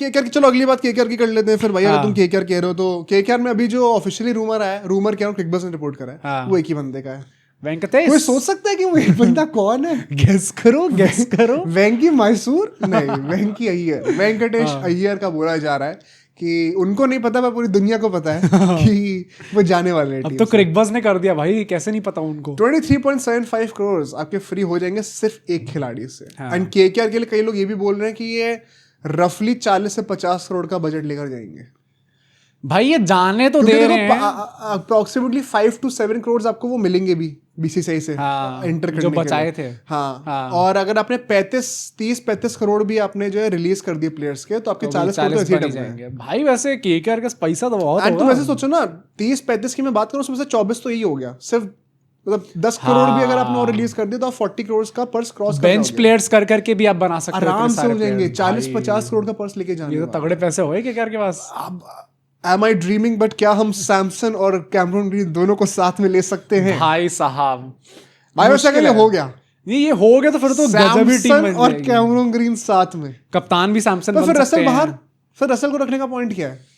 KKR की, चलो अगली बात केकेआर की कर लेते हैं फिर भाई। अगर तुम केकेआर कह रहे हो तो केकेआर में अभी जो ऑफिशियली रूमर आया, रूमर क्या क्रिकबज़ ने रिपोर्ट करा है, वो एक ही बंदे का है, वेंकटेश। कोई सोच सकता है कि वो एक बंदा कौन है? गेस करो। वेंकी मैसूर नहीं, वेंकी अय्यर, वेंकटेश अय्यर का बोला जा रहा है कि उनको नहीं पता, पर पूरी दुनिया को पता है कि वो जाने वाले हैं। अब तो क्रिकबज़ ने कर दिया भाई, कैसे नहीं पता उनको। 23.75 करोड़ आपके फ्री हो जाएंगे सिर्फ एक खिलाड़ी से। एंड केकेआर के लिए कई लोग ये भी बोल रहे हैं कि ये रफली 40 से 50 करोड़ का बजट लेकर जाएंगे भाई। ये जाने तो दे रहे हैं, अप्रोक्सीमेटली 5 to 7 करोड़ आपको वो मिलेंगे भी बीसीसीआई से एंटर करने जो बचाए थे। हाँ। और अगर आपने 30-35 करोड़ भी आपने जो है रिलीज कर दिए प्लेयर्स के, तो आपके 40 करोड़ तो ऐसे ही जाएंगे भाई। वैसे केकेआर का पैसा तो बहुत होगा। तुम वैसे सोचो ना, 30-35 की मैं बात करूं, उसमें से 24 तो यही हो गया सिर्फ, मतलब 10 करोड़ भी अगर आपने और रिलीज कर दिया तो आप 40 करोड़ का पर्स क्रॉस कर बेंच प्लेयर्स कर करके भी आप बना सकते हो, आराम से हो जाएंगे। 40-50 करोड़ का पर्स लेके जाने, ये तो तगड़े पैसे हो गए केकेआर के पास। Am I dreaming? बट क्या हम सैमसन और कैमरून ग्रीन दोनों को साथ में ले सकते हैं? भाई साहब, भाई वैसे अगर ये हो गया, ये हो गया तो फिर तो गजब ही टीम बन और कैमरून ग्रीन साथ में, कप्तान भी सैमसन तो बन फिर सकते रसल हैं। बाहर, फिर रसल को रखने का पॉइंट क्या है?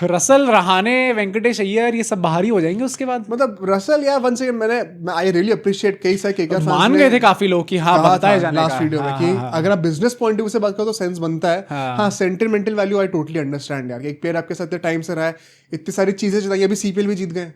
रसल, रहाने, वेंकटेश अय्यर, ये सब बाहर ही हो जाएंगे उसके बाद। मतलब रसल यार वन सेकंड, मैं आई रियली अप्रिशिएट कई सारे केकेआर फैंस मान गए थे काफी लोग कि हाँ बनता है जाने का लास्ट वीडियो में, कि अगर आप बिजनेस पॉइंट ऑफ व्यू से बात करो तो सेंस बनता है। हाँ, sentimental value I totally understand यार, एक प्लेयर आपके साथ टाइम से रहा है, इतनी सारी चीजें जिताई, अभी सीपीएल भी जीत गए,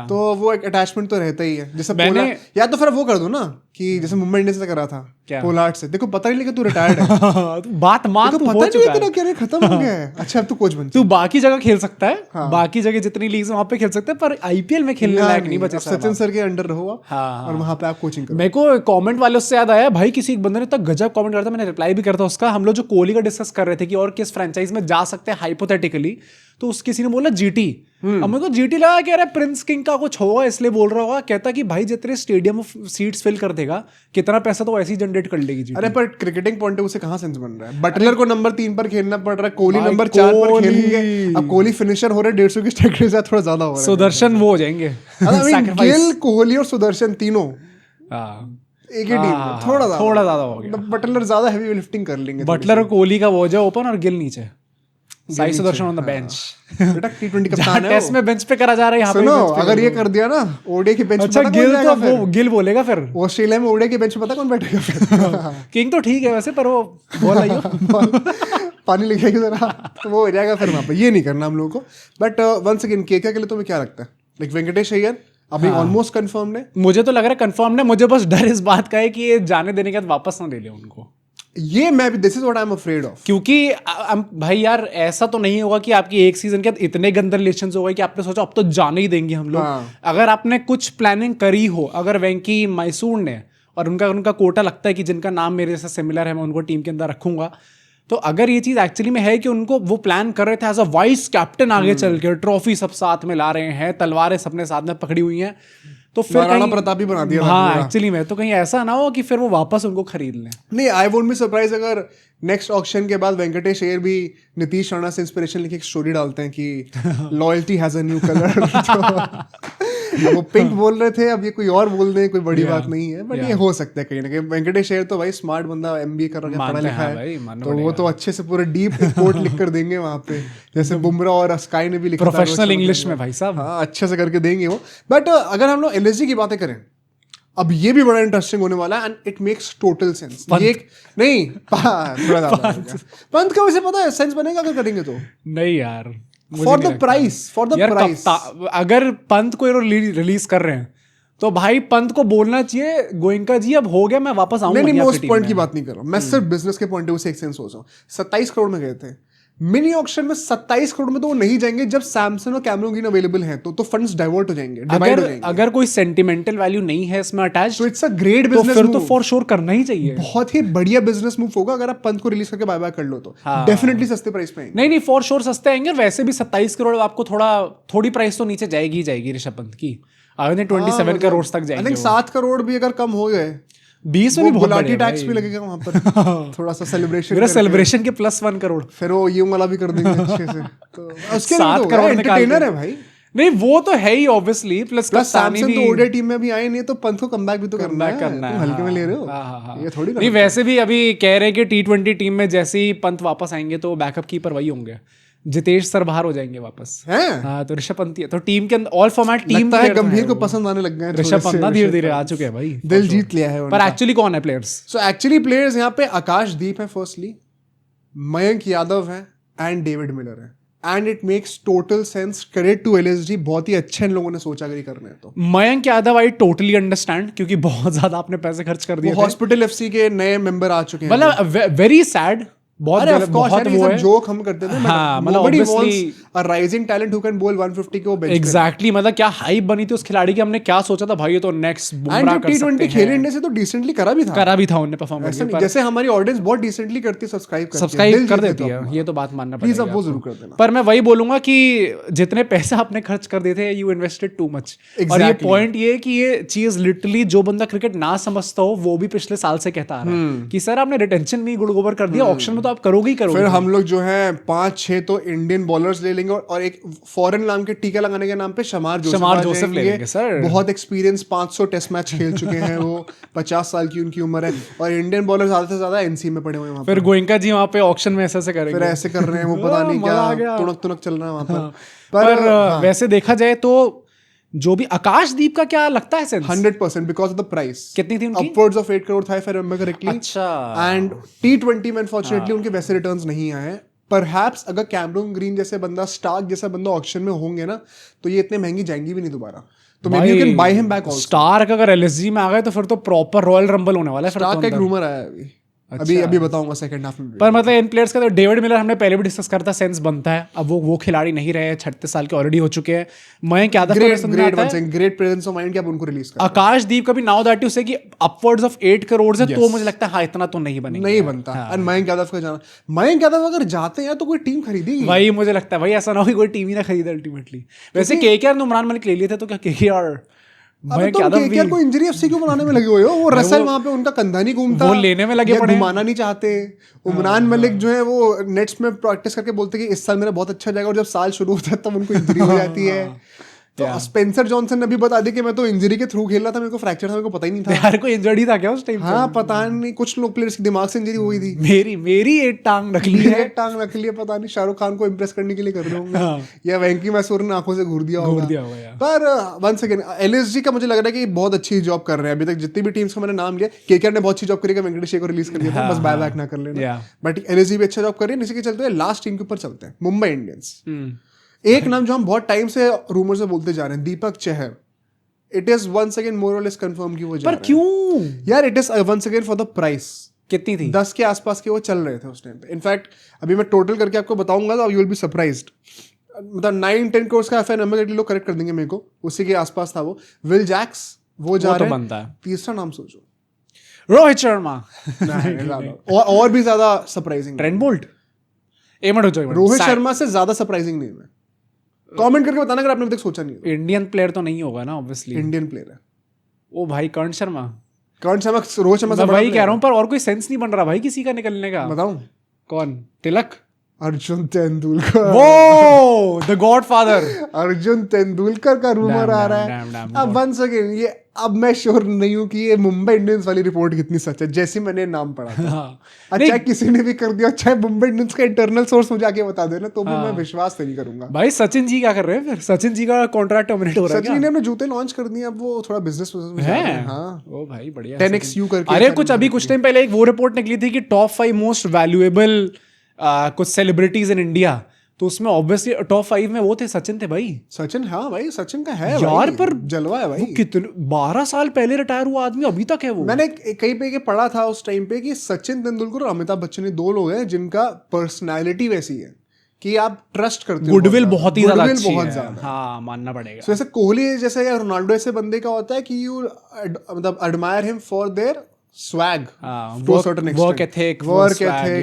तो वो एक अटैचमेंट तो रहता ही है। जैसे पोलार्ड, या तो फिर वो कर दो ना कि जैसे मुंबई इंडियंस ने करा था पोलार्ड से, देखो पता नहीं लगा तू रिटायर्ड है, बात मान, तू पता नहीं तेरा कैरियर खत्म हो गया है, अच्छा अब तू कोच बन, तू बाकी जगह खेल सकता है, बाकी जगह जितनी लीग्स वहां पे खेल सकता है, पर आईपीएल में खेलने लायक नहीं बचे। सचिन सर के अंडर रहो आप, और वहां पे आप कोचिंग करो। मेरे को कमेंट वाले उससे याद आया भाई, किसी एक बंदे ने तक गजब कमेंट करता, मैंने रिप्लाई भी करता उसका। हम लोग जो कोहली का डिस्कस कर रहे थे कि और किस फ्रेंचाइज में जा सकते हैं हाइपोथेटिकली, तो उस किसी ने बोला जीटी। अब मेरे को जीटी लगा कि अरे प्रिंस किंग का कुछ होगा इसलिए बोल रहा होगा। कहता कि भाई जितने स्टेडियम सीट्स फिल कर देगा, कितना पैसा तो ऐसे ही जनरेट कर लेगी जीटी। अरे पर क्रिकेटिंग पॉइंट ऑफ व्यू से कहां सेंस बन रहा है? बटलर को नंबर 3 पर खेलना पड़ रहा है, कोहली नंबर 4 पर खेलेंगे। अब कोहली फिनिशर हो रहा है 150 की स्ट्राइक रेट से थोड़ा ज्यादा हो रहा है। सुदर्शन वो हो जाएंगे, गिल, कोहली और सुदर्शन तीनों एक ही टीम में, थोड़ा ज्यादा हो गया। बटलर ज्यादा हैवी लिफ्टिंग कर लेंगे। बटलर और कोहली का वो जो ओपन और गिल नीचे, Sai Sudarshan on the bench. बेटा T20 कप्तान है, टेस्ट में बेंच पे करा जा रहा है, यहाँ पे सुनो अगर ये कर दिया ना ओडीआई के बेंच पे, अच्छा गिल तो वो गिल बोलेगा फिर ऑस्ट्रेलिया में ओडीआई के बेंच पे पता कौन बैठेगा फिर? किंग तो ठीक है वैसे, पर वो बॉल आइयो पानी लिखेगा जरा, तो वो हो जाएगा फिर वहां पे। ये नहीं करना हम लोगों को। बट वंस अगेन केकेआर के लिए तुम्हें क्या लगता है? लाइक वेंकटेश अय्यर अभी ऑलमोस्ट कंफर्म है। मुझे तो लग रहा है कंफर्म है, मुझे बस डर इस बात का है कि ये जाने देने के बाद वापस ना ले ले उनको। ये मैं भी, this is what I am afraid of. क्योंकि भाई यार ऐसा तो नहीं होगा कि आपकी एक सीजन के बाद इतने गंदे रिलेशंस हो गए कि आपने सोचा अब तो जाने ही देंगे हम लोग। अगर आपने कुछ प्लानिंग करी हो, अगर वेंकी मैसूर ने, और उनका कोटा लगता है कि जिनका नाम मेरे से सिमिलर है मैं उनको टीम के अंदर रखूंगा, तो अगर ये चीज एक्चुअली में है कि उनको वो प्लान कर रहे थे एज अ वाइस कैप्टन आगे चल के, ट्रॉफी सब साथ में ला रहे हैं, तलवारें सबने साथ में पकड़ी हुई हैं, तो फिर महाराणा प्रताप ही बना दिया। हाँ एक्चुअली में तो कहीं ऐसा ना हो कि फिर वो वापस उनको खरीद लें। नहीं, आई वोंट बी सरप्राइज अगर नेक्स्ट ऑक्शन के बाद वेंकटेश अय्यर भी नीतीश राणा से इंस्पिरेशन लेके एक स्टोरी डालते हैं कि loyalty has a new colour. वो पिंक बोल रहे थे, अब ये कोई और बोल दें, कोई बड़ी बात नहीं है। बट ये हो सकता है कहीं ना कहीं। वेंकटेश अय्यर तो भाई स्मार्ट बंदा, एमबीए कर रहा है, पढ़ा लिखा है, तो वो तो अच्छे से पूरे डीप कोट लिख कर देंगे वहां पे, जैसे बुमराह और स्काई ने भी लिखा, प्रोफेशनल इंग्लिश में भाई साहब। हाँ अच्छे से करके देंगे वो। बट अगर हम लोग एलएसजी की बातें करें, अब ये भी बड़ा इंटरेस्टिंग होने वाला है and it makes total sense. ये नहीं थोड़ा ज्यादा पंत का वैसे पता है सेंस बनेगा अगर करेंगे तो। नहीं यार, फॉर द प्राइस अगर पंत को रिलीज कर रहे हैं तो भाई पंत को बोलना चाहिए गोयनका जी अब हो गया, मैं वापस आऊंगा। नहीं, मोस्ट पॉइंट की बात नहीं कर रहा हूं मैं, सिर्फ बिजनेस के पॉइंट ऑफ व्यू से एक सेंस सोच रहा हूं। 27 करोड़ में गए थे मिनी ऑक्शन में, 27 करोड़ में तो वो नहीं जाएंगे जब सैमसन और कैमरून ग्रीन अवेलेबल हैं, तो फंड्स डाइवर्ट हो जाएंगे, डिवाइड हो जाएंगे। अगर कोई सेंटिमेंटल वैल्यू नहीं है इसमें अटैच, तो इट्स अ ग्रेट बिजनेस फिर तो फॉर श्योर करना ही चाहिए। बहुत ही बढ़िया बिजनेस मूव होगा अगर आप पंत को रिलीज करके बाय बाय कर लो तो। डेफिनेटली सस्ते प्राइस पे आएंगे। नहीं फॉर श्योर सस्ते आएंगे। वैसे भी 27 करोड़ आपको थोड़ी प्राइस तो नीचे जाएगी ऋषभ पंत की। अगर 27 करोड़ तक जाएंगे, आई थिंक 7 करोड़ भी अगर कम हो गए, 20 में भी बहुत गुलाटी टैक्स भी लगेगा वहां पर। थोड़ा सा सेलिब्रेशन, मेरा सेलिब्रेशन के +1 करोड़, फिर वो ये वाला भी कर देंगे अच्छे से। तो उसके 7 करोड़ एंटरटेनर है भाई। नहीं वो तो है ही ऑब्वियसली, प्लस सैमसन तो ओडीआई टीम में भी आए नहीं, तो पंत को कमबैक भी तो करना है। तुम हल्के में ले रहे हो, ये थोड़ी नहीं। वैसे भी अभी कह रहे हैं कि T20 टीम में जैसे ही पंत वापस आएंगे तो बैकअप कीपर वही होंगे, जितेश सर बाहर हो जाएंगे वापस। हाँ, तो ऋषभ पंत ही है, तो टीम के अंदर ऑल फॉर्मेट टीम लगता है गंभीर को पसंद आने लग गए। ऋषभ पंत धीरे धीरे आ चुके हैं भाई, दिल जीत लिया है। पर एक्चुअली कौन है प्लेयर्स? सो एक्चुअली प्लेयर्स यहाँ पे आकाशदीप है फर्स्टली, मयंक यादव है एंड डेविड मिलर है। And it makes total sense, credit to LSG, बहुत ही अच्छे इन लोगों ने सोचा अगर ये करना है तो। Mayank Yadav I totally understand, क्योंकि बहुत ज्यादा आपने पैसे खर्च कर दिए। हॉस्पिटल एफसी के नए मेंबर आ चुके हैं, मतलब वेरी सैड, बहुत वो है जोक हम करते थे। हाँ, मतलब राइजिंग टैलेंट हु कैन बोल 150 के वो बेंच। एग्जैक्टली, मतलब क्या हाइप बनी थी उस खिलाड़ी की, हमने क्या सोचा था भाई ये तो नेक्स्ट बुमराह कर सकते हैं। खेले इंडिया से तो डिसेंटली करा भी था उन्होंने परफॉर्मेंस, जैसे हमारी ऑडियंस बहुत डिसेंटली करती है, सब्सक्राइब कर देती है, ये तो बात मानना पड़ेगा, वो जरूर कर देना। पर मैं वही बोलूंगा कि जितने पैसे आपने खर्च कर दिए थे, यू इन्वेस्टेड टू मच। और ये पॉइंट ये कि ये चीज लिटरली जो बंदा क्रिकेट ना समझता हो वो भी पिछले साल से कहता आ रहा है कि सर आपने रिटेंशन में गुड़ गोबर कर दिया, ऑक्शन में तो आप करोगे ही करोगे। हम लोग जो है 5-6 तो इंडियन बॉलर्स ले लेंगे और एक फॉरेन नाम के टीका लगाने के नाम पे शमार जोसेफ ले लेंगे सर। बहुत एक्सपीरियंस, 500 टेस्ट मैच खेल चुके हैं वो, 50 साल की उनकी उम्र है, और इंडियन बॉलर ज्यादा से ज्यादा एनसी में पड़े हुए हैं। फिर गोयनका जी वहाँ पे ऑक्शन में ऐसे करेंगे, फिर ऐसे कर रहे हैं वो, पता नहीं क्या तुनक चल रहा है वहाँ पर। पर वैसे देखा जाए तो जो भी आकाशदीप का क्या लगता है sense? 100% because of the price. कितनी थी उनकी? अपवर्ड्स ऑफ 8 करोड़ था इफ आई रिमेंबर करेक्टली। अच्छा। एंड T20 में अनफॉर्चुनेटली उनके वैसे रिटर्न्स नहीं आए। परहैप्स अगर कैमरून ग्रीन जैसे बंदा, स्टार्क जैसा बंदा ऑक्शन में होंगे ना, तो ये इतने महंगी जाएंगी भी नहीं दोबारा, तो maybe you can buy him back also. Starc अगर एलएसजी में आ गए तो फिर तो प्रॉपर रॉयल रंबल होने वाला है। स्टार्क का एक रूमर आया है अभी बताऊंगा सेकंड हाफ में। पर मतलब इन प्लेयर्स का तो डेविड मिलर हमने पहले भी डिस्कस करता, सेंस बनता है। अब वो खिलाड़ी नहीं रहे, 36 साल के ऑलरेडी हो चुके हैं। Mayank Yadav great presence of mind कि आप उनको रिलीज करें। आकाशदीप का भी नाउ दैट यू से कि अपवर्ड्स ऑफ 8 करोड़ से, तो मुझे लगता है हाँ इतना तो नहीं बनेगा, नहीं बनता। और मयंक यादव का जाना, मयंक यादव अगर जाते हैं तो कोई टीम खरीदेगी भाई, मुझे लगता है भाई ऐसा ना हो कोई टीम ही ना खरीदे अल्टीमेटली। वैसे केकेआर ने उमरान मलिक ले लिए थे, तो क्या केकेआर केकेआर को इंजरी एफसी क्यों बनाने में लगे हुए हो? वो रसल वहां पे उनका कंधा नहीं घूमता, वो लेने में लगे पड़े, घुमाना नहीं चाहते। उमरान मलिक जो है वो नेट्स में प्रैक्टिस करके बोलते कि इस साल मेरा बहुत अच्छा जाएगा, और जब साल शुरू होता है तब उनको इंजरी हो जाती है। तो स्पेंसर जॉनसन ने भी बता दी कि मैं तो इंजरी के थ्रू खेल रहा था, मेरे को फ्रैक्चर था, मेरे को पता ही नहीं था। यार कोई इंजर्ड ही था क्या उस टाइम? हाँ, पता नहीं, कुछ लोग प्लेयर्स की दिमाग से इंजरी हुई थी। मेरी एक टांग नकली है, एक टांग नकली है, पता नहीं शाहरुख खान को इंप्रेस करने के लिए कर रहे होंगे, या वेंकी मैसूर ने आंखों से घूर दिया होगा। पर वंस अगेन एलएसजी का मुझे लग रहा है कि बहुत अच्छी जॉब कर रहे हैं अभी तक। जितनी भी टीम्स का मैंने नाम लिया, केकेआर ने बहुत अच्छी जॉब करी, वेंकटेश को रिलीज कर दिया था, बस बाय बैक ना कर लेना। बट एलएसजी भी अच्छा जॉब कर रही है। इसी के चलते लास्ट टीम के ऊपर चलते हैं, मुंबई इंडियंस। एक नाम जो हम बहुत टाइम से रूमर से बोलते जा रहे हैं, Deepak Chahar. It is once again more और लेस कंफर्म कि वो जा रहे हैं। पर क्यों यार? It is once again for the price. कितनी थी? 10 के आसपास के वो चल रहे थे उस टाइम पे। इनफैक्ट अभी मैं टोटल करके आपको बताऊंगा तो यू विल बी सरप्राइज्ड। मतलब 9-10 करोड़ का एफआई नंबर लोग करेक्ट कर देंगे मेरे को, उसी के आसपास था वो। विल जैक्स वो जा रहे हैं। तीसरा नाम सोचो, रोहित शर्मा। और भी ज्यादा surprising Trent Boult. Rohit Sharma से ज्यादा सरप्राइजिंग नहीं है। कमेंट करके बताना अगर आपने अभी तक सोचा नहीं। इंडियन प्लेयर तो नहीं होगा ना, ऑब्वियसली इंडियन प्लेयर है। ओ भाई, कर्ण शर्मा। रोहित शर्मा से भाई कह रहा हूं, पर और कोई सेंस नहीं बन रहा भाई किसी का निकलने का। बताऊं कौन? तिलक? अर्जुन तेंदुलकर। वो द गॉडफादर। अर्जुन तेंदुलकर का रूमर आ रहा है। अब वंस अगेन ये, अब मैं श्योर नहीं हूं कि ये मुंबई इंडियंस वाली रिपोर्ट कितनी सच है, जैसे मैंने नाम पढ़ा था। अच्छा, किसी ने भी कर दिया, अच्छा मुंबई इंडियंस का इंटरनल सोर्स मुझे आके बता देना, तो भी मैं विश्वास नहीं करूंगा। भाई सचिन जी क्या कर रहे हैं फिर? सचिन जी का कॉन्ट्रैक्ट टर्मिनेट हो रहा है। सचिन ने अपने जूते लॉन्च कर दिए, अब वो थोड़ा बिजनेस है। हाँ, ओ भाई बढ़िया। 10XU करके। अरे कुछ टाइम पहले एक वो रिपोर्ट निकली थी कि टॉप 5 मोस्ट वैल्यूएबल कुछ सेलिब्रिटीज इन इंडिया, तो उसमें ऑब्वियसली टॉप 5 में वो थे, सचिन थे भाई। सचिन, हाँ भाई सचिन का है यार, पर जलवा है भाई। कितने 12 साल पहले रिटायर हुआ आदमी, अभी तक है वो। मैंने कहीं पे पढ़ा था उस टाइम पे कि सचिन तेंदुलकर और अमिताभ बच्चन, 2 लोग हैं जिनका पर्सनैलिटी वैसी है कि आप ट्रस्ट करते हो। गुडविल बहुत ही ज्यादा अच्छी है। ज्यादा, हाँ, मानना पड़ेगा। जैसे कोहली जैसे या रोनाल्डो ऐसे बंदे का होता है कि यू मतलब admire him for their swag, work ethic,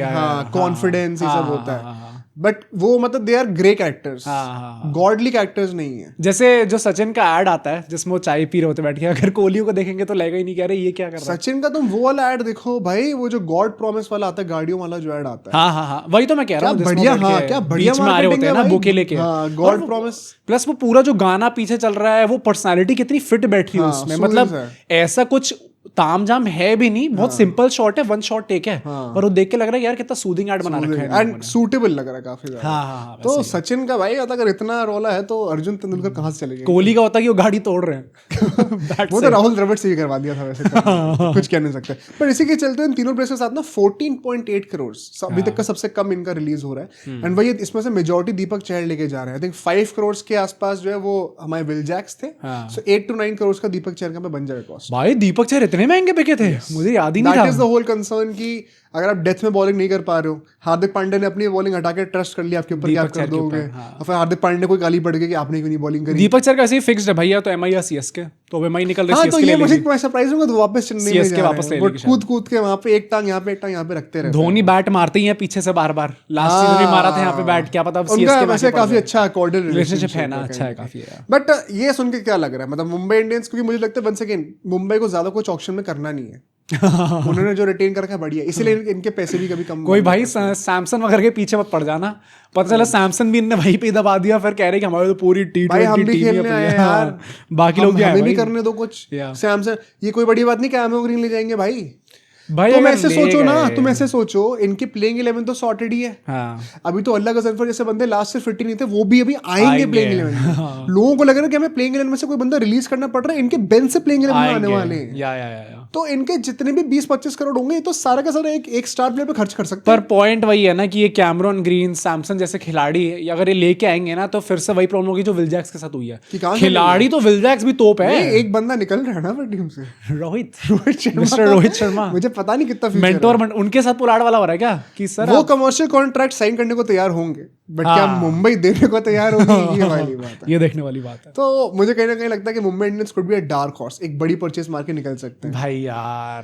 हाँ, कॉन्फिडेंस, ये सब होता है। बट वो मतलब दे आर ग्रे कैरेक्टर्स, हाँ। गॉडली कैरेक्टर्स नहीं है। जैसे जो सचिन का ऐड आता है जिसमें वो चाय पी रहे होते बैठ के, अगर कोहली को देखेंगे तो लगेगा ही नहीं, कह रहे ये क्या कर रहा है। सचिन का तुम वो वाला ऐड देखो भाई, वो जो गॉड प्रॉमिस वाला आता है, गाड़ियों वाला जो ऐड आता है, हाँ, वही तो मैं कह रहा हूँ। बढ़िया, हाँ क्या बढ़िया बीच में आ रहे होते हैं ना बुके लेके, गॉड प्रॉमिस। प्लस वो पूरा जो गाना पीछे चल रहा है, वो पर्सनालिटी कितनी फिट बैठी है उसमें, मतलब ऐसा कुछ तामझाम है भी नहीं, बहुत सिंपल शॉट है, वन शॉट टेक है, और वो देख के लग रहा है यार कितना सूदिंग ऐड बना रखा है एंड सूटेबल लग रहा है काफी ज्यादा। हाँ, तो सचिन का भाई अगर इतना रोला है तो अर्जुन तेंदुलकर कहाँ से चलेंगे? कोहली का होता कि वो गाड़ी तोड़ रहे हैं वो तो राहुल द्रविड़ से ही करवा दिया था वैसे कुछ कह नहीं सकते। पर इसी के चलते इन तीनों प्लेयर्स के साथ ना 14.8 करोड़ अभी तक का सबसे कम इनका रिलीज हो रहा है। एंड वही इसमें से मेजॉरिटी दीपक चहर लेके जा रहे हैं। आई थिंक 5 करोड़ के आसपास जो है वो हमारे विल जैक्स थे, सो 8 to 9 करोड़ का दीपक चहर का बन जाएगा कॉस्ट। भाई दीपक चहर इतने महंगे बिके थे, मुझे याद ही नहीं था। That is the whole concern कि अगर आप डेथ में बॉलिंग नहीं कर पा रहे हो, हार्दिक पांड्या ने अपनी बॉलिंग हटा के ट्रस्ट कर लिया आपके ऊपर, क्या कर दोगे? और फिर हार्दिक पांड्या कोई गाली पड़ गई कि आपने क्यों नहीं बॉलिंग करी। दीपक चहर का ऐसे ही फिक्स्ड है भैया, तो एमआई या सीएसके, तो एमआई निकल रही है, सीएसके ले लेगी। तो मैं सरप्राइज हूं तो वापस चेन्नई में सीएसके वापस ले लेगी, कूद के वहां पे एक टांग यहाँ पे एक टांग यहाँ पे रखते रहते हैं। धोनी बैट मारते ही हैं पीछे से बार-बार, लास्ट सीजन भी मारा था यहाँ पे बैट, क्या पता सीएसके में वैसे काफी अच्छा कॉर्डियल रिलेशनशिप है ना, अच्छा है काफी है। बट ये सुन के क्या लग रहा है, मतलब मुंबई इंडियंस, क्योंकि मुझे लगता है वंस अगेन मुंबई को ज्यादा कुछ ऑक्शन में करना नहीं है उन्होंने जो रिटेन कर रखा है बढ़िया, इसीलिए इनके पैसे भी कभी कम। कोई भाई सैमसन वगैरह के पीछे मत पड़ जाना, पता चला सैमसन भी इनने वहीं पे दबा दिया, फिर कह रहे कि हमारे तो पूरी T20 हम भी खेलने आए यार, बाकी लोग हमें भी करने दो कुछ। सैमसन ये कोई बड़ी बात नहीं, कैमो ग्रीन ले जाएंगे भाई। तुम ऐसे सोचो ना, तुम ऐसे सोचो, इनकी प्लेइंग 11 तो सॉर्टेड ही है। अभी तो अल्लाह कसम जैसे बंदे लास्ट से फिट ही नहीं थे, वो भी अभी आएंगे प्लेइंग 11 में। लोगों को लग रहा है कि हमें प्लेइंग 11 में से कोई बंदा रिलीज करना पड़ रहा है, इनके बेंच से प्लेइंग 11 में आने वाले हैं। तो इनके जितने भी 20-25 करोड़ होंगे, ये तो सारा का सारा एक स्टार प्लेयर पे खर्च कर सकते हैं। पर पॉइंट वही है ना कि ये कैमरॉन ग्रीन, सैमसन जैसे खिलाड़ी अगर ये लेके आएंगे ना, तो फिर से वही प्रॉब्लम होगी जो विल जैक्स के साथ हुई है। खिलाड़ी तो विल जैक्स भी तोप है, एक बंदा निकल रहा है ना टीम से, रोहित शर्मा। मुझे पता नहीं कितना मेंटोर उनके साथ पुलाड़ वाला हो रहा है क्या कि सर वो कमर्शियल कॉन्ट्रैक्ट साइन करने को तैयार होंगे, बट क्या मुंबई देने को तैयार होगी, ये वाली बात है, ये देखने वाली बात है। तो मुझे कहीं ना कहीं लगता है कि Mumbai Indians could be a dark horse, एक बड़ी परचेज मार के निकल सकते हैं भाई यार।